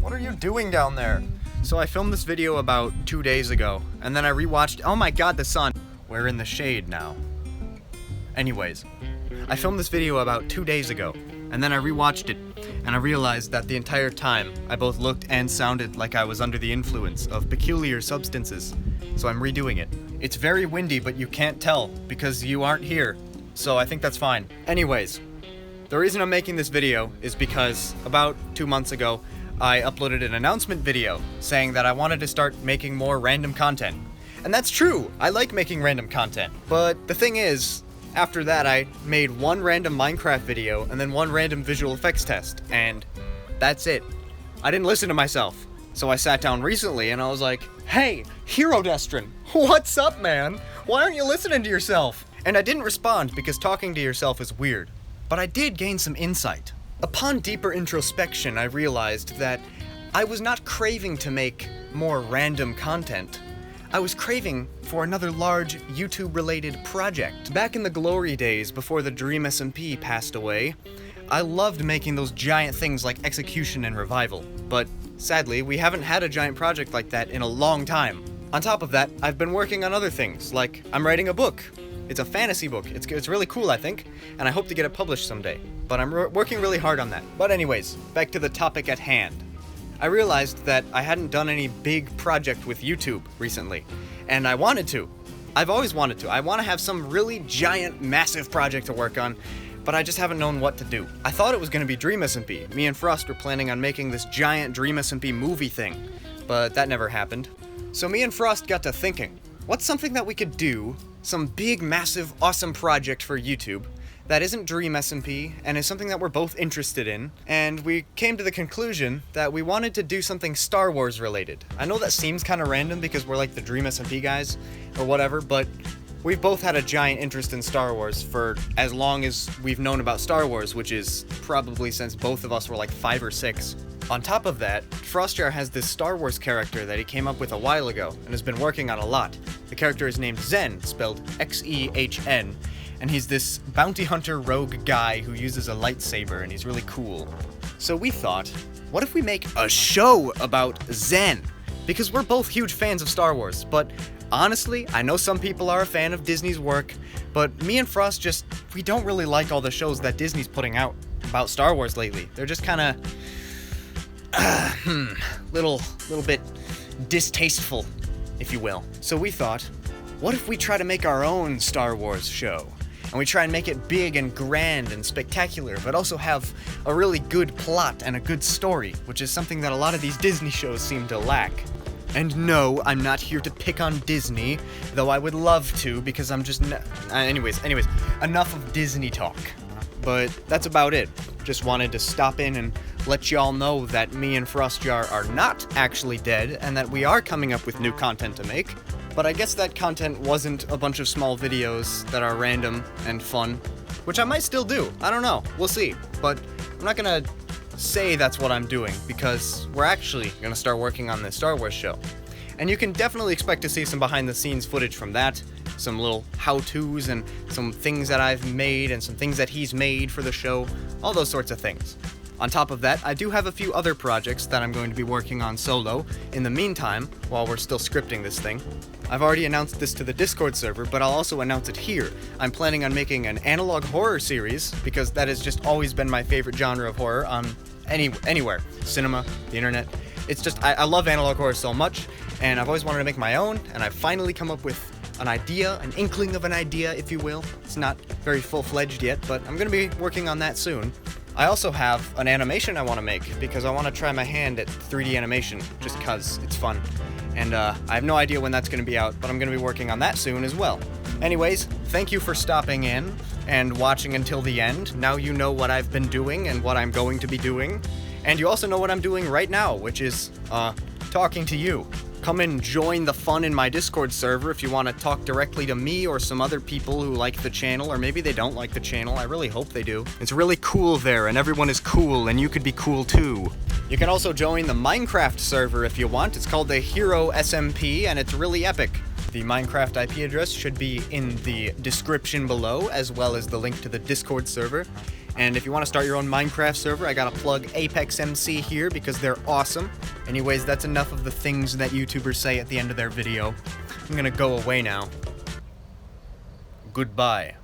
What are you doing down there? So I filmed this video about 2 days ago, and then I rewatched. Oh my god, the sun. We're in the shade now. Anyways, I filmed this video about 2 days ago, and then I rewatched it, and I realized that the entire time I both looked and sounded like I was under the influence of peculiar substances. So I'm redoing it. It's very windy, but you can't tell because you aren't here. So I think that's fine. Anyways, the reason I'm making this video is because about 2 months ago, I uploaded an announcement video saying that I wanted to start making more random content. And that's true, I like making random content. But the thing is, after that I made one random Minecraft video and then one random visual effects test, and that's it. I didn't listen to myself. So I sat down recently and I was like, hey, Herodestrin, what's up, man? Why aren't you listening to yourself? And I didn't respond because talking to yourself is weird. But I did gain some insight. Upon deeper introspection, I realized that I was not craving to make more random content. I was craving for another large YouTube-related project. Back in the glory days before the Dream SMP passed away, I loved making those giant things like Execution and Revival, but sadly, we haven't had a giant project like that in a long time. On top of that, I've been working on other things, like I'm writing a book. It's a fantasy book. It's really cool, I think, and I hope to get it published someday. But I'm working really hard on that. But anyways, back to the topic at hand. I realized that I hadn't done any big project with YouTube recently, and I wanted to. I've always wanted to. I want to have some really giant, massive project to work on, but I just haven't known what to do. I thought it was going to be Dream SMP. Me and Frost were planning on making this giant Dream SMP movie thing, but that never happened. So me and Frost got to thinking, what's something that we could do, some big, massive, awesome project for YouTube that isn't Dream SMP and is something that we're both interested in, and we came to the conclusion that we wanted to do something Star Wars related. I know that seems kind of random because we're like the Dream SMP guys or whatever, but we've both had a giant interest in Star Wars for as long as we've known about Star Wars, which is probably since both of us were like 5 or 6. On top of that, Frostjar has this Star Wars character that he came up with a while ago and has been working on a lot. The character is named Xen, spelled Xehn, and he's this bounty hunter rogue guy who uses a lightsaber, and he's really cool. So we thought, what if we make a show about Xen? Because we're both huge fans of Star Wars, but honestly, I know some people are a fan of Disney's work, but me and Frost we don't really like all the shows that Disney's putting out about Star Wars lately. They're just kinda little bit distasteful, if you will. So we thought, what if we try to make our own Star Wars show? And we try and make it big and grand and spectacular, but also have a really good plot and a good story, which is something that a lot of these Disney shows seem to lack. And no, I'm not here to pick on Disney, though I would love to, because I'm just anyways, enough of Disney talk. But that's about it. Just wanted to stop in and let y'all know that me and Frostjar are not actually dead, and that we are coming up with new content to make. But I guess that content wasn't a bunch of small videos that are random and fun, which I might still do. I don't know. We'll see. But I'm not gonna say that's what I'm doing, because we're actually gonna start working on this Star Wars show. And you can definitely expect to see some behind-the-scenes footage from that, some little how-tos and some things that I've made and some things that he's made for the show, all those sorts of things. On top of that, I do have a few other projects that I'm going to be working on solo in the meantime, while we're still scripting this thing. I've already announced this to the Discord server, but I'll also announce it here. I'm planning on making an analog horror series, because that has just always been my favorite genre of horror on anywhere. Cinema, the internet. It's just, I love analog horror so much, and I've always wanted to make my own, and I've finally come up with an idea, an inkling of an idea, if you will. It's not very full-fledged yet, but I'm gonna be working on that soon. I also have an animation I want to make, because I want to try my hand at 3D animation, just cause it's fun. And I have no idea when that's going to be out, but I'm going to be working on that soon as well. Anyways, thank you for stopping in and watching until the end. Now you know what I've been doing and what I'm going to be doing. And you also know what I'm doing right now, which is, talking to you. Come and join the fun in my Discord server if you want to talk directly to me or some other people who like the channel, or maybe they don't like the channel. I really hope they do. It's really cool there, and everyone is cool, and you could be cool too. You can also join the Minecraft server if you want. It's called the Hero SMP, and it's really epic. The Minecraft IP address should be in the description below, as well as the link to the Discord server. And if you want to start your own Minecraft server, I gotta plug Apex MC here because they're awesome. Anyways, that's enough of the things that YouTubers say at the end of their video. I'm gonna go away now. Goodbye.